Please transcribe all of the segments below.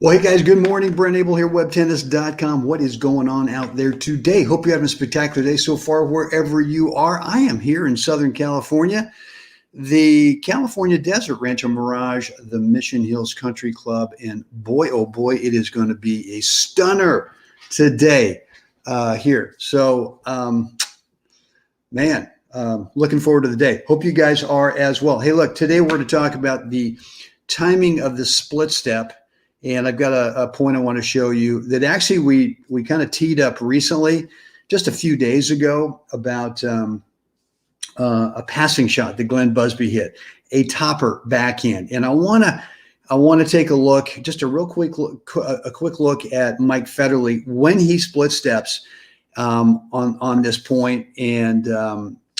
Well, hey guys, good morning. Brent Abel here, webtennis.com. What is going on out there today? Hope you're having a spectacular day so far, wherever you are. I am here in Southern California, the California Desert Rancho Mirage, the Mission Hills Country Club. And boy, oh boy, it is going to be a stunner today here. So, looking forward to the day. Hope you guys are as well. Hey, look, today we're going to talk about the timing of the split step. And I've got a point I want to show you that actually we kind of teed up recently, just a few days ago, about a passing shot that Glenn Busby hit, a topper backhand. And I want to take a look, just a real quick look at Mike Federle when he split steps on this point, and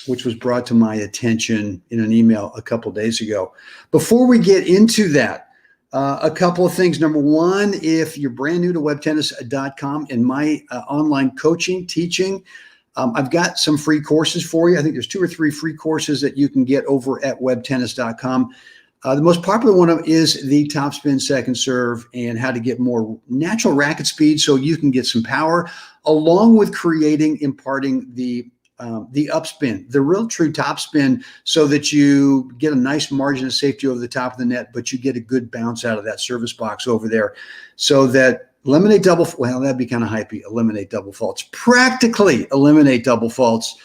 which was brought to my attention in an email a couple of days ago. Before we get into that, a couple of things. Number one, if you're brand new to webtennis.com and my online coaching, teaching, I've got some free courses for you. I think there's 2 or 3 free courses that you can get over at webtennis.com. The most popular one of them is the topspin second serve and how to get more natural racket speed so you can get some power, along with imparting the upspin, the real true topspin, so that you get a nice margin of safety over the top of the net, but you get a good bounce out of that service box over there, so that eliminate double, well, that'd be kind of hypey, eliminate double faults, practically eliminate double faults,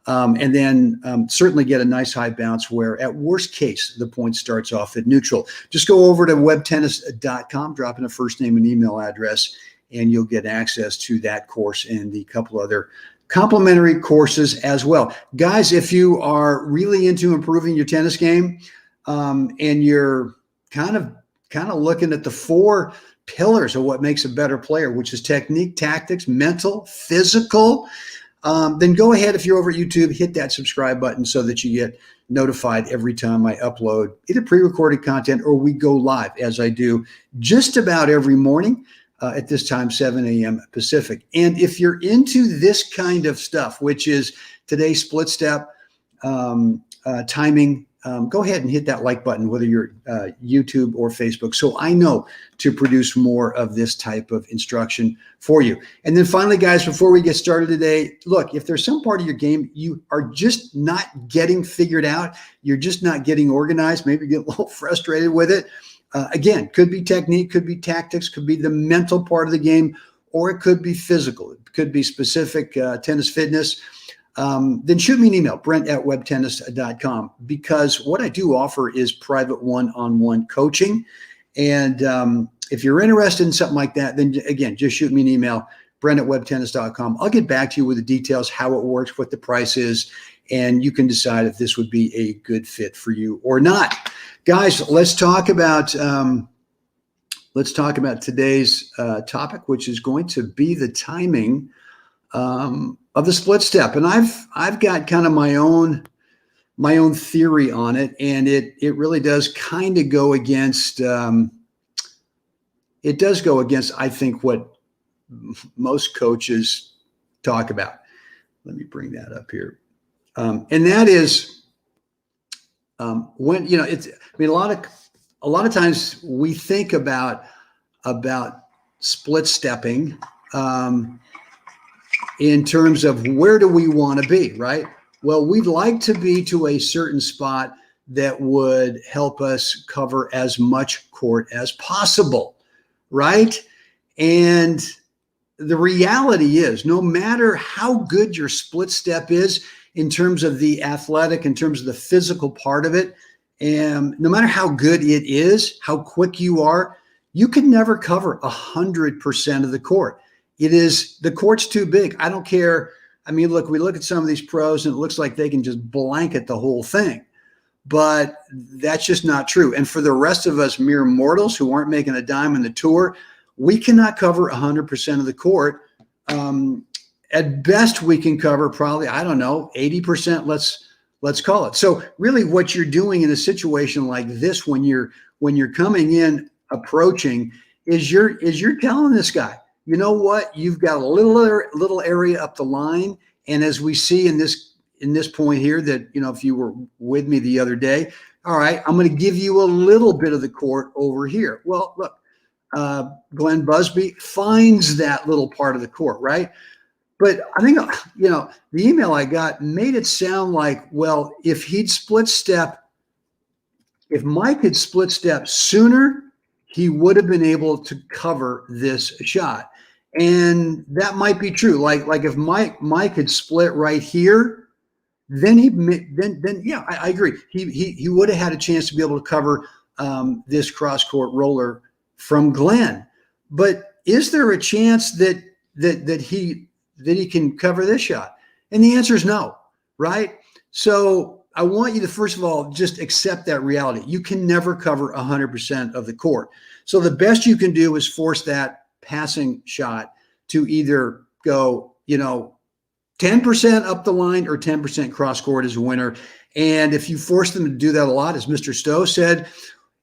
and then certainly get a nice high bounce where at worst case, the point starts off at neutral. Just go over to webtennis.com, drop in a first name and email address, and you'll get access to that course and the couple other complimentary courses as well. Guys, if you are really into improving your tennis game, and you're kind of looking at the 4 pillars of what makes a better player, which is technique, tactics, mental, physical, then go ahead, if you're over at YouTube, hit that subscribe button so that you get notified every time I upload either pre-recorded content or we go live, as I do just about every morning. At this time, 7 a.m. Pacific. And if you're into this kind of stuff, which is today's split step timing, go ahead and hit that like button, whether you're YouTube or Facebook, so I know to produce more of this type of instruction for you. And then finally, guys, before we get started today, look, if there's some part of your game you are just not getting figured out, you're just not getting organized, maybe you get a little frustrated with it, again, could be technique, could be tactics, could be the mental part of the game, or it could be physical. It could be specific tennis fitness. Then shoot me an email, brent@webtennis.com, because what I do offer is private one-on-one coaching. And if you're interested in something like that, then again, just shoot me an email, brent@webtennis.com. I'll get back to you with the details, how it works, what the price is, and you can decide if this would be a good fit for you or not. Guys, let's talk about today's topic, which is going to be the timing of the split step. And I've got kind of my own theory on it, and it really does kind of go against I think what most coaches talk about. Let me bring that up here, and that is. When a lot of times we think about split stepping in terms of where do we want to be, right? Well, we'd like to be to a certain spot that would help us cover as much court as possible, right? And the reality is, no matter how good your split step is, in terms of the athletic, in terms of the physical part of it, and no matter how good it is, how quick you are, you can never cover 100% of the court. The court's too big. I don't care. I mean, look, we look at some of these pros and it looks like they can just blanket the whole thing, but that's just not true. And for the rest of us mere mortals who aren't making a dime on the tour, we cannot cover 100% of the court. At best, we can cover probably, I don't know, 80%, let's call it. So really what you're doing in a situation like this, when you're coming in, approaching, is you're telling this guy, you know what, you've got a little area up the line. And as we see in this point here, that, if you were with me the other day, all right, I'm going to give you a little bit of the court over here. Well, look, Glenn Busby finds that little part of the court, right? But I think, the email I got made it sound like, well, if Mike had split step sooner, he would have been able to cover this shot. And that might be true. Like if Mike had split right here, then yeah, I agree. He would have had a chance to be able to cover this cross court roller from Glenn. But is there a chance that he can cover this shot? And the answer is no, right? So I want you to, first of all, just accept that reality. You can never cover 100% of the court. So the best you can do is force that passing shot to either go, 10% up the line or 10% cross court as a winner. And if you force them to do that a lot, as Mr. Stowe said,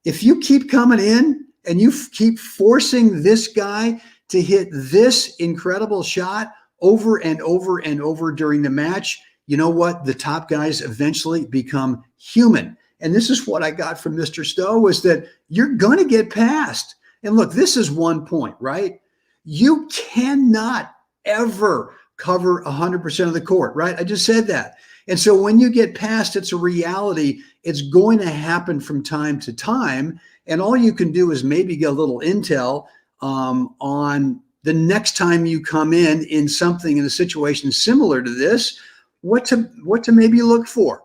if you keep coming in and you keep forcing this guy to hit this incredible shot over and over and over during the match, you know what? The top guys eventually become human. And this is what I got from Mr. Stowe, was that you're going to get past. And look, this is one point, right? You cannot ever cover 100% of the court, right? I just said that. And so when you get past, it's a reality. It's going to happen from time to time. And all you can do is maybe get a little intel on the next time you come in something, in a situation similar to this, what to maybe look for.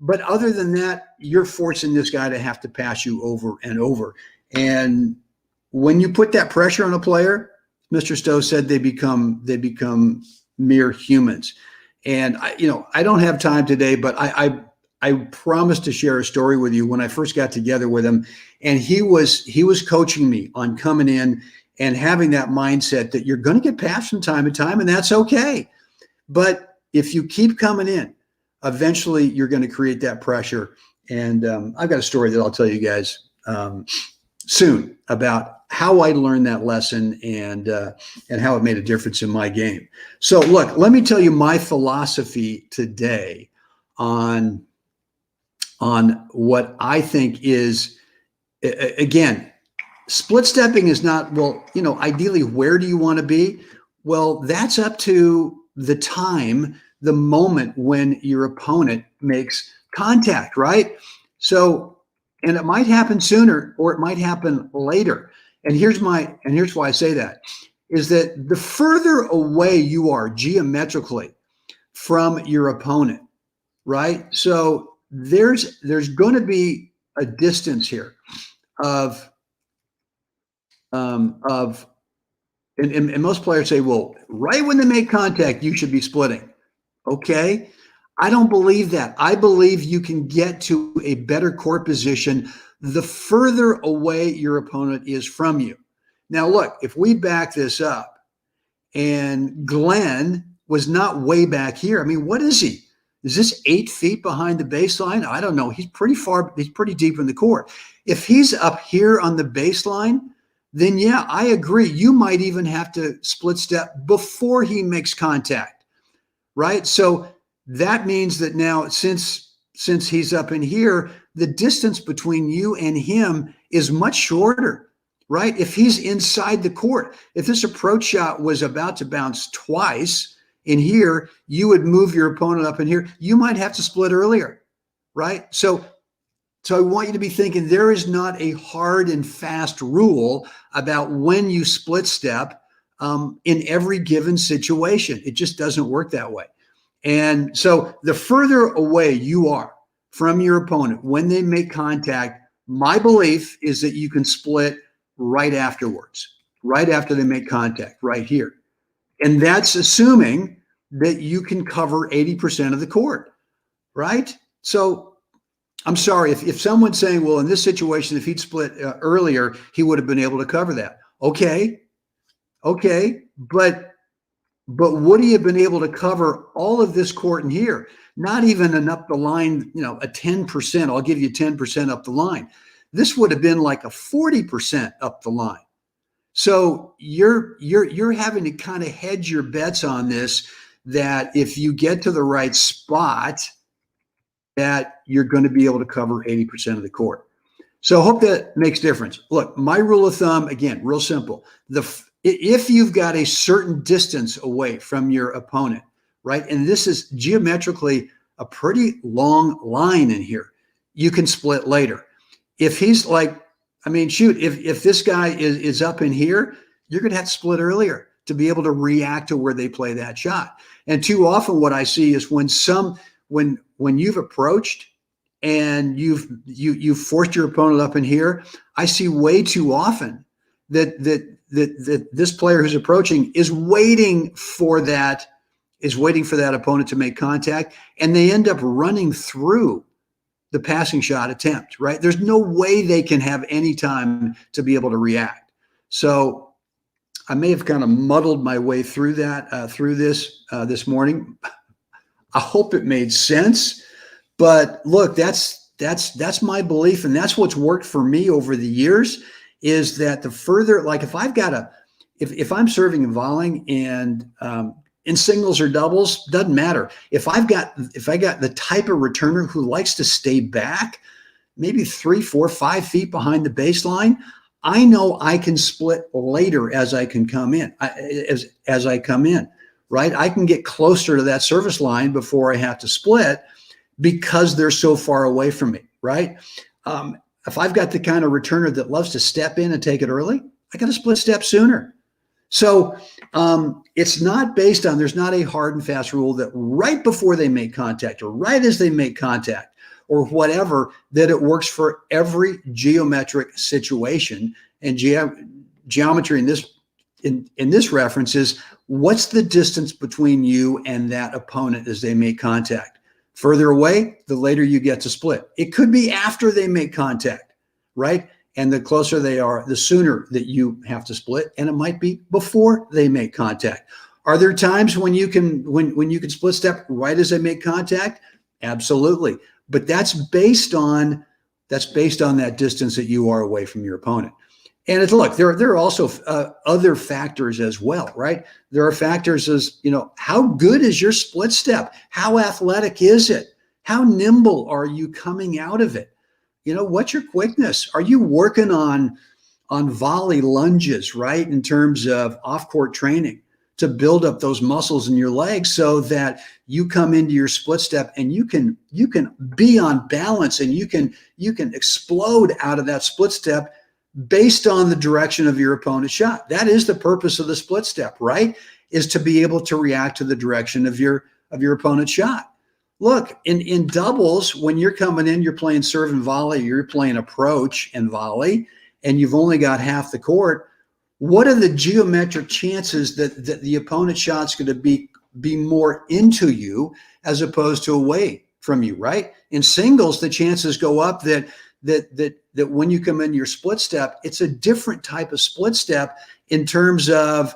But other than that, you're forcing this guy to have to pass you over and over. And when you put that pressure on a player, Mr. Stowe said they become mere humans. And I don't have time today, but I promised to share a story with you when I first got together with him. And he was coaching me on coming in and having that mindset that you're going to get past from time to time, and that's okay. But if you keep coming in, eventually you're going to create that pressure. And I've got a story that I'll tell you guys soon about how I learned that lesson and how it made a difference in my game. So look, let me tell you my philosophy today on what I think is, again, split stepping is not, well, ideally, where do you want to be? Well, that's up to the time, the moment when your opponent makes contact, right? So, and it might happen sooner or it might happen later. And here's why I say that, is that the further away you are geometrically from your opponent, right? So there's going to be a distance here of and most players say, well, right when they make contact, you should be splitting. Okay. I don't believe that. I believe you can get to a better court position the further away your opponent is from you. Now, look, if we back this up and Glenn was not way back here, I mean, what is he? Is this 8 feet behind the baseline? I don't know. He's pretty far. He's pretty deep in the court. If he's up here on the baseline, then yeah, I agree. You might even have to split step before he makes contact, right? So that means that now, since he's up in here, the distance between you and him is much shorter, right? If he's inside the court, if this approach shot was about to bounce twice in here, you would move your opponent up in here. You might have to split earlier, right? So I want you to be thinking there is not a hard and fast rule about when you split step in every given situation. It just doesn't work that way. And so the further away you are from your opponent when they make contact, my belief is that you can split right afterwards, right after they make contact, right here. And that's assuming that you can cover 80% of the court, right? So I'm sorry, if someone's saying, well, in this situation, if he'd split earlier, he would have been able to cover that. Okay, but would he have been able to cover all of this court in here? Not even an up the line, a 10%. I'll give you 10% up the line. This would have been like a 40% up the line. So you're having to kind of hedge your bets on this, that if you get to the right spot, that you're going to be able to cover 80% of the court. So I hope that makes difference. Look, my rule of thumb, again, real simple. If you've got a certain distance away from your opponent, right, and this is geometrically a pretty long line in here, you can split later. If he's like, I mean, shoot, if this guy is up in here, you're going to have to split earlier to be able to react to where they play that shot. And too often what I see is when you've approached and you've forced your opponent up in here, I see way too often that this player who's approaching is waiting for that opponent to make contact, and they end up running through the passing shot attempt, right? There's no way they can have any time to be able to react. So I may have kind of muddled my way through that, through this morning. I hope it made sense, but look, that's my belief, and that's what's worked for me over the years, is that the further, like if I'm serving and volleying and in singles or doubles, doesn't matter. If I got the type of returner who likes to stay back, maybe 3, 4, 5 feet behind the baseline, I know I can split later as I can come in, as I come in, right? I can get closer to that service line before I have to split because they're so far away from me, right? If I've got the kind of returner that loves to step in and take it early, I got to split step sooner. So it's not based on, there's not a hard and fast rule that right before they make contact or right as they make contact or whatever, that it works for every geometric situation. And geometry in this reference is, what's the distance between you and that opponent as they make contact? Further away, the later you get to split. It could be after they make contact, right? And the closer they are, the sooner that you have to split, and it might be before they make contact. Are there times when you can split step right as they make contact? Absolutely. But that's based on that distance that you are away from your opponent. And look, there are also other factors as well, right? There are factors as, how good is your split step? How athletic is it? How nimble are you coming out of it? What's your quickness? Are you working on volley lunges, right? In terms of off-court training to build up those muscles in your legs so that you come into your split step and you can be on balance and you can explode out of that split step based on the direction of your opponent's shot. That is the purpose of the split step, right? Is to be able to react to the direction of your opponent's shot. Look, in doubles, when you're coming in, you're playing serve and volley, you're playing approach and volley, and you've only got half the court. What are the geometric chances that the opponent's shot's going to be more into you as opposed to away from you, right? In singles, the chances go up that when you come in your split step, it's a different type of split step in terms of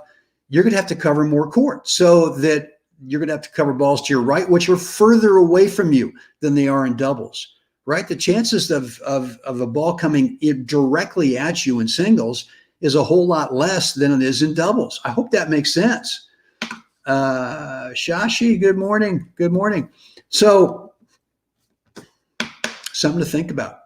you're going to have to cover more court, so that you're going to have to cover balls to your right, which are further away from you than they are in doubles, right? The chances of a ball coming in directly at you in singles is a whole lot less than it is in doubles. I hope that makes sense. Shashi, good morning. Good morning. So something to think about.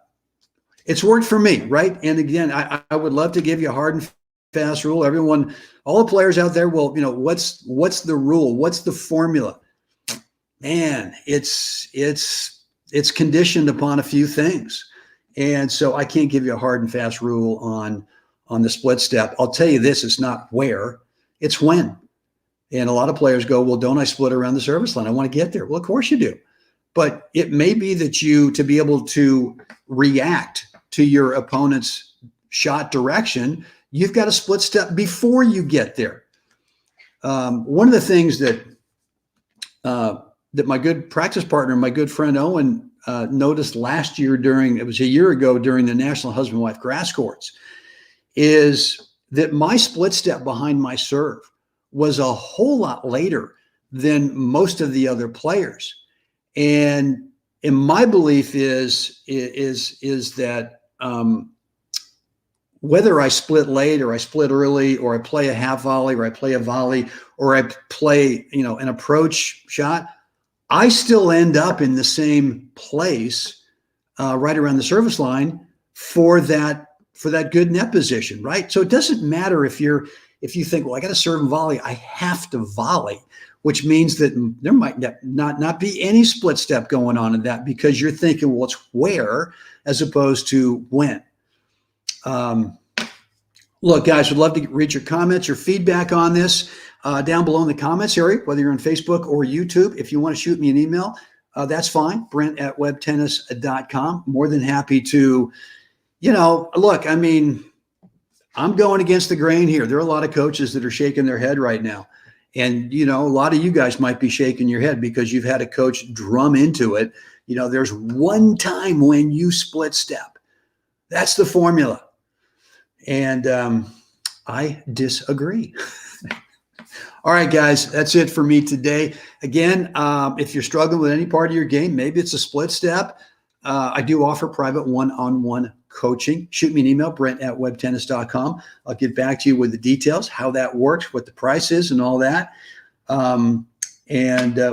It's worked for me, right? And again, I would love to give you a hard and fast rule. Everyone, all the players out there will, what's the rule? What's the formula? Man, it's conditioned upon a few things. And so I can't give you a hard and fast rule on the split step. I'll tell you this, it's not where, it's when. And a lot of players go, well, don't I split around the service line? I want to get there. Well, of course you do. But it may be that to be able to react to your opponent's shot direction, you've got to split step before you get there. One of the things that my good practice partner, my good friend Owen, noticed last year it was a year ago during the National Husband-Wife Grass Courts, is that my split step behind my serve was a whole lot later than most of the other players. And my belief is that whether I split late or I split early or I play a half volley or I play a volley or I play, an approach shot, I still end up in the same place right around the service line for that good net position, right? So it doesn't matter if you think, well, I got to serve and volley, I have to volley, which means that there might not be any split step going on in that, because you're thinking, well, it's where as opposed to when. Look, guys, would love to read your comments, your feedback on this down below in the comments area, whether you're on Facebook or YouTube. If you want to shoot me an email, that's fine. Brent@webtennis.com. More than happy to, look, I mean, I'm going against the grain here. There are a lot of coaches that are shaking their head right now. And, a lot of you guys might be shaking your head because you've had a coach drum into it. There's one time when you split step. That's the formula. And I disagree. All right, guys, that's it for me today. Again, if you're struggling with any part of your game, maybe it's a split step, I do offer private one-on-one coaching. Shoot me an email, Brent@webtennis.com. I'll get back to you with the details, how that works, what the price is, and all that. And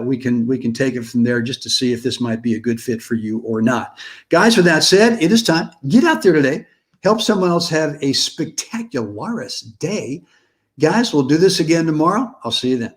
we can take it from there just to see if this might be a good fit for you or not. Guys, with that said, it is time. Get out there today. Help someone else have a spectacular day. Guys, we'll do this again tomorrow. I'll see you then.